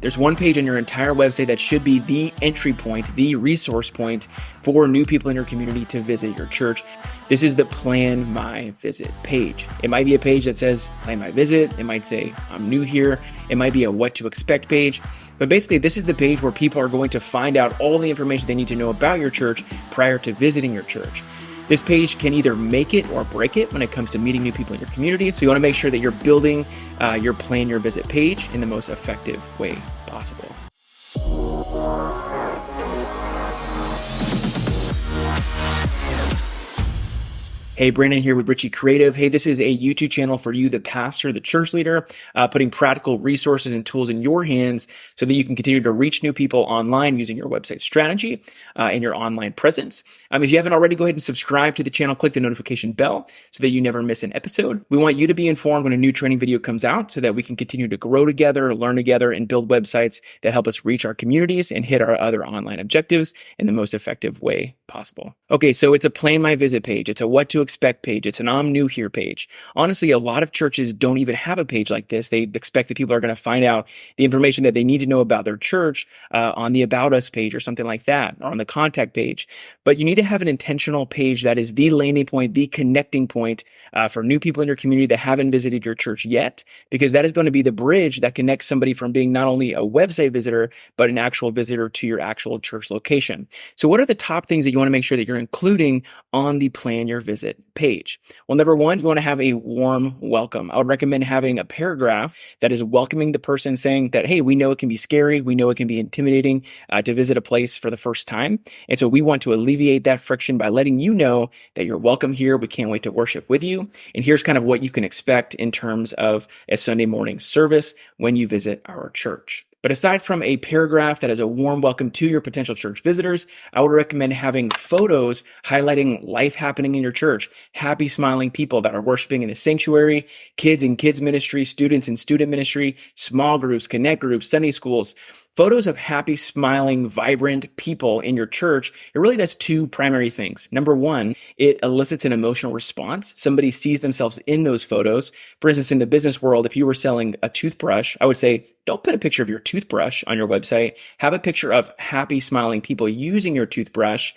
There's one page on your entire website that should be the entry point, the resource point for new people in your community to visit your church. This is the Plan My Visit page. It might be a page that says Plan My Visit. It might say I'm new here. It might be a what to expect page. But basically, this is the page where people are going to find out all the information they need to know about your church prior to visiting your church. This page can either make it or break it when it comes to meeting new people in your community. So you want to make sure that you're building your Plan Your Visit page in the most effective way possible. Hey, Brandon here with Richie Creative. Hey, this is a YouTube channel for you, the pastor, the church leader, putting practical resources and tools in your hands so that you can continue to reach new people online using your website strategy and your online presence. If you haven't already, go ahead and subscribe to the channel. Click the notification bell so that you never miss an episode. We want you to be informed when a new training video comes out so that we can continue to grow together, learn together, and build websites that help us reach our communities and hit our other online objectives in the most effective way possible. Okay, so it's a Plan My Visit page. It's a what to expect page. It's an I'm new here page. Honestly, a lot of churches don't even have a page like this. They expect that people are going to find out the information that they need to know about their church on the About Us page or something like that, or on the contact page. But you need to have an intentional page that is the landing point, the connecting point for new people in your community that haven't visited your church yet, because that is going to be the bridge that connects somebody from being not only a website visitor, but an actual visitor to your actual church location. So what are the top things that you want to make sure that you're including on the Plan Your Visit page? Well, number one, you want to have a warm welcome. I would recommend having a paragraph that is welcoming the person, saying that, hey, we know it can be scary. We know it can be intimidating to visit a place for the first time. And so we want to alleviate that friction by letting you know that you're welcome here. We can't wait to worship with you. And here's kind of what you can expect in terms of a Sunday morning service when you visit our church. But aside from a paragraph that is a warm welcome to your potential church visitors, I would recommend having photos highlighting life happening in your church, happy, smiling people that are worshiping in a sanctuary, kids in kids ministry, students in student ministry, small groups, connect groups, Sunday schools. Photos of happy, smiling, vibrant people in your church, it really does two primary things. Number one, it elicits an emotional response. Somebody sees themselves in those photos. For instance, in the business world, if you were selling a toothbrush, I would say, don't put a picture of your toothbrush on your website. Have a picture of happy, smiling people using your toothbrush.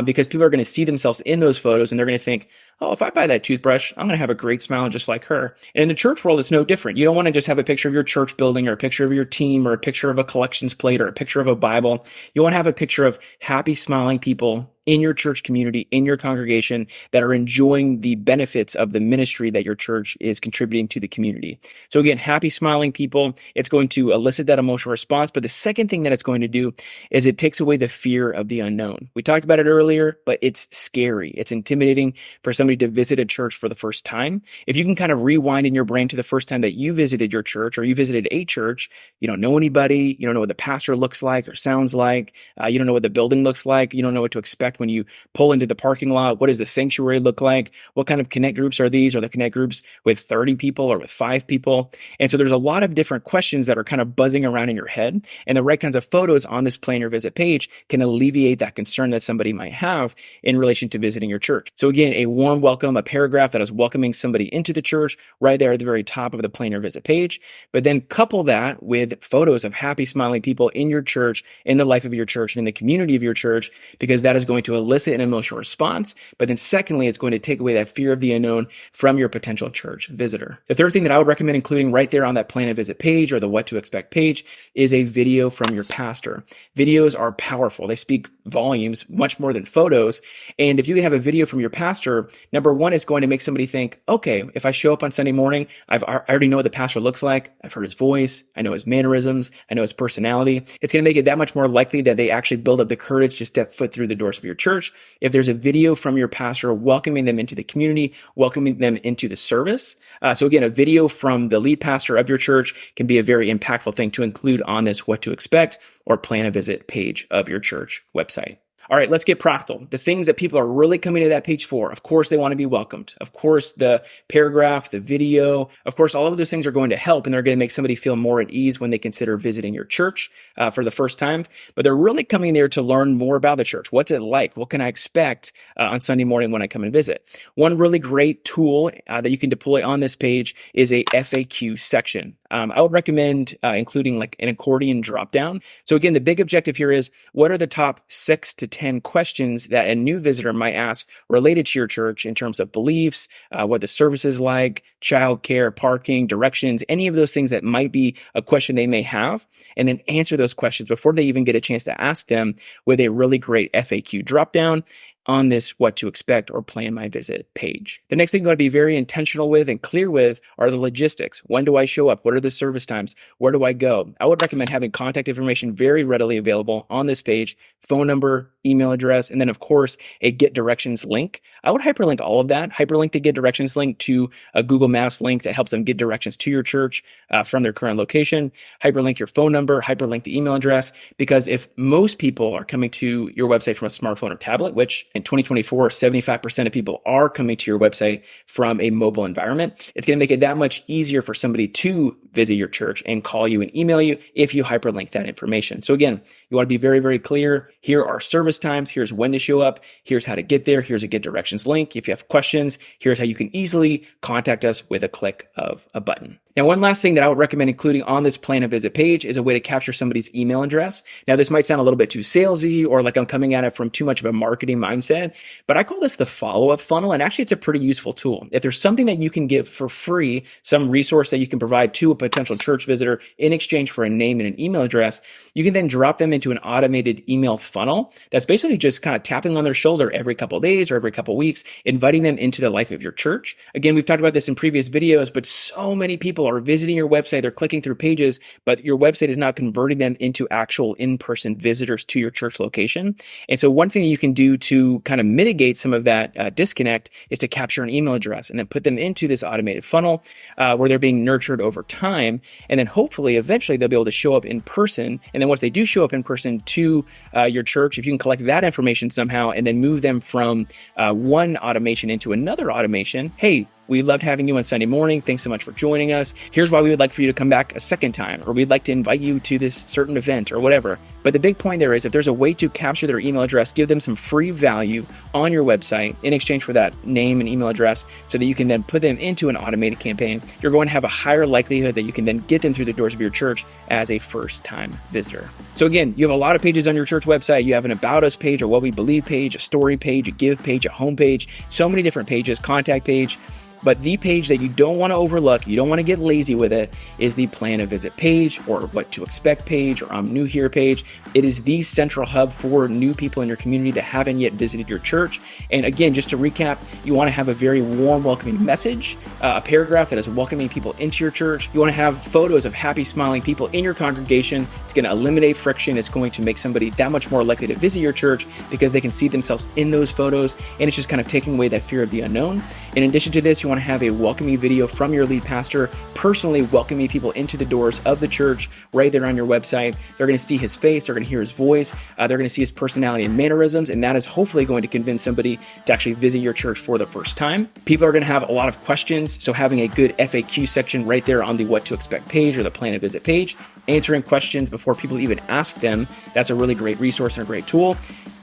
Because people are going to see themselves in those photos and they're going to think, oh, if I buy that toothbrush, I'm going to have a great smile just like her. And in the church world, it's no different. You don't want to just have a picture of your church building or a picture of your team or a picture of a collections plate or a picture of a Bible. You want to have a picture of happy, smiling people in your church community, in your congregation, that are enjoying the benefits of the ministry that your church is contributing to the community. So again, happy, smiling people, it's going to elicit that emotional response. But the second thing that it's going to do is it takes away the fear of the unknown. We talked about it earlier, but it's scary. It's intimidating for somebody to visit a church for the first time. If you can kind of rewind in your brain to the first time that you visited your church or you visited a church, you don't know anybody, you don't know what the pastor looks like or sounds like, you don't know what the building looks like, you don't know what to expect when you pull into the parking lot. What does the sanctuary look like? What kind of connect groups are these? Are the connect groups with 30 people or with 5 people? And so there's a lot of different questions that are kind of buzzing around in your head, and the right kinds of photos on this Plan Your Visit page can alleviate that concern that somebody might have in relation to visiting your church. So again, a warm welcome, a paragraph that is welcoming somebody into the church right there at the very top of the Plan Your Visit page, but then couple that with photos of happy, smiling people in your church, in the life of your church, and in the community of your church, because that is going to elicit an emotional response. But then secondly, it's going to take away that fear of the unknown from your potential church visitor. The third thing that I would recommend including right there on that Plan Your Visit page or the what to expect page is a video from your pastor. Videos are powerful. They speak volumes much more than photos. And if you can have a video from your pastor, number one, it's going to make somebody think, okay, if I show up on Sunday morning, I already know what the pastor looks like. I've heard his voice. I know his mannerisms. I know his personality. It's going to make it that much more likely that they actually build up the courage to step foot through the doors of your church. If there's a video from your pastor welcoming them into the community, welcoming them into the service. So again, a video from the lead pastor of your church can be a very impactful thing to include on this what to expect or Plan a Visit page of your church website. All right, let's get practical. The things that people are really coming to that page for, of course, they want to be welcomed. Of course, the paragraph, the video, of course, all of those things are going to help, and they're going to make somebody feel more at ease when they consider visiting your church for the first time. But they're really coming there to learn more about the church. What's it like? What can I expect on Sunday morning when I come and visit? One really great tool that you can deploy on this page is a FAQ section. I would recommend including like an accordion dropdown. So again, the big objective here is, what are the top 6 to 10 questions that a new visitor might ask related to your church in terms of beliefs, what the service is like, childcare, parking, directions, any of those things that might be a question they may have, and then answer those questions before they even get a chance to ask them with a really great FAQ dropdown on this what to expect or plan my visit page. The next thing you want to be very intentional with and clear with are the logistics. When do I show up? What are the service times? Where do I go? I would recommend having contact information very readily available on this page, phone number, email address, and then of course a get directions link. I would hyperlink all of that. Hyperlink the get directions link to a Google Maps link that helps them get directions to your church from their current location. Hyperlink your phone number, hyperlink the email address, because if most people are coming to your website from a smartphone or tablet, which in 2024, 75% of people are coming to your website from a mobile environment, it's going to make it that much easier for somebody to visit your church and call you and email you if you hyperlink that information. So again, you want to be very, very clear. Here are service times. Here's when to show up. Here's how to get there. Here's a get directions link. If you have questions, here's how you can easily contact us with a click of a button. Now, one last thing that I would recommend including on this plan a visit page is a way to capture somebody's email address. Now, this might sound a little bit too salesy or like I'm coming at it from too much of a marketing mindset, but I call this the follow-up funnel. And actually, it's a pretty useful tool. If there's something that you can give for free, some resource that you can provide to a potential church visitor in exchange for a name and an email address, you can then drop them into an automated email funnel that's basically just kind of tapping on their shoulder every couple of days or every couple of weeks, inviting them into the life of your church. Again, we've talked about this in previous videos, but so many people are visiting your website, they're clicking through pages, but your website is not converting them into actual in-person visitors to your church location. And so one thing you can do to kind of mitigate some of that disconnect is to capture an email address and then put them into this automated funnel where they're being nurtured over time. And then hopefully, eventually, they'll be able to show up in person. And then once they do show up in person to your church, if you can collect that information somehow and then move them from one automation into another automation, hey, we loved having you on Sunday morning. Thanks so much for joining us. Here's why we would like for you to come back a second time, or we'd like to invite you to this certain event or whatever. But the big point there is if there's a way to capture their email address, give them some free value on your website in exchange for that name and email address so that you can then put them into an automated campaign, you're going to have a higher likelihood that you can then get them through the doors of your church as a first-time visitor. So again, you have a lot of pages on your church website. You have an About Us page, a What We Believe page, a Story page, a Give page, a Home page, so many different pages, Contact page. But the page that you don't want to overlook, you don't want to get lazy with it, is the Plan a Visit page or What to Expect page or I'm New Here page. It is the central hub for new people in your community that haven't yet visited your church. And again, just to recap, you want to have a very warm, welcoming message, a paragraph that is welcoming people into your church. You want to have photos of happy, smiling people in your congregation. It's going to eliminate friction. It's going to make somebody that much more likely to visit your church because they can see themselves in those photos. And it's just kind of taking away that fear of the unknown. In addition to this, you want to have a welcoming video from your lead pastor, personally welcoming people into the doors of the church right there on your website. They're going to see his face, they're going to hear his voice, they're going to see his personality and mannerisms, and that is hopefully going to convince somebody to actually visit your church for the first time. People are going to have a lot of questions, so having a good FAQ section right there on the What to Expect page or the Plan a Visit page, answering questions before people even ask them, that's a really great resource and a great tool.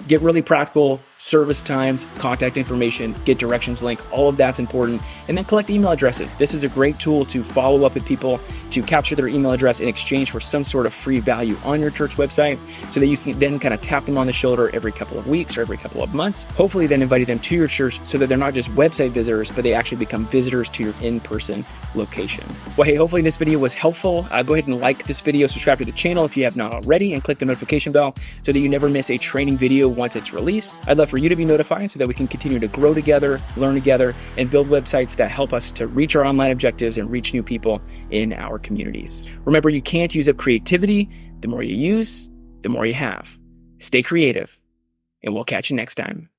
Get really practical, service times, contact information, get directions link, all of that's important. And then collect email addresses. This is a great tool to follow up with people, to capture their email address in exchange for some sort of free value on your church website so that you can then kind of tap them on the shoulder every couple of weeks or every couple of months, hopefully then inviting them to your church so that they're not just website visitors, but they actually become visitors to your in-person location. Well, hey, hopefully this video was helpful. Go ahead and like this video, subscribe to the channel if you have not already, and click the notification bell so that you never miss a training video once it's released. I'd love for you to be notified so that we can continue to grow together, learn together, and build websites that help us to reach our online objectives and reach new people in our communities. Remember, you can't use up creativity. The more you use, the more you have. Stay creative, and we'll catch you next time.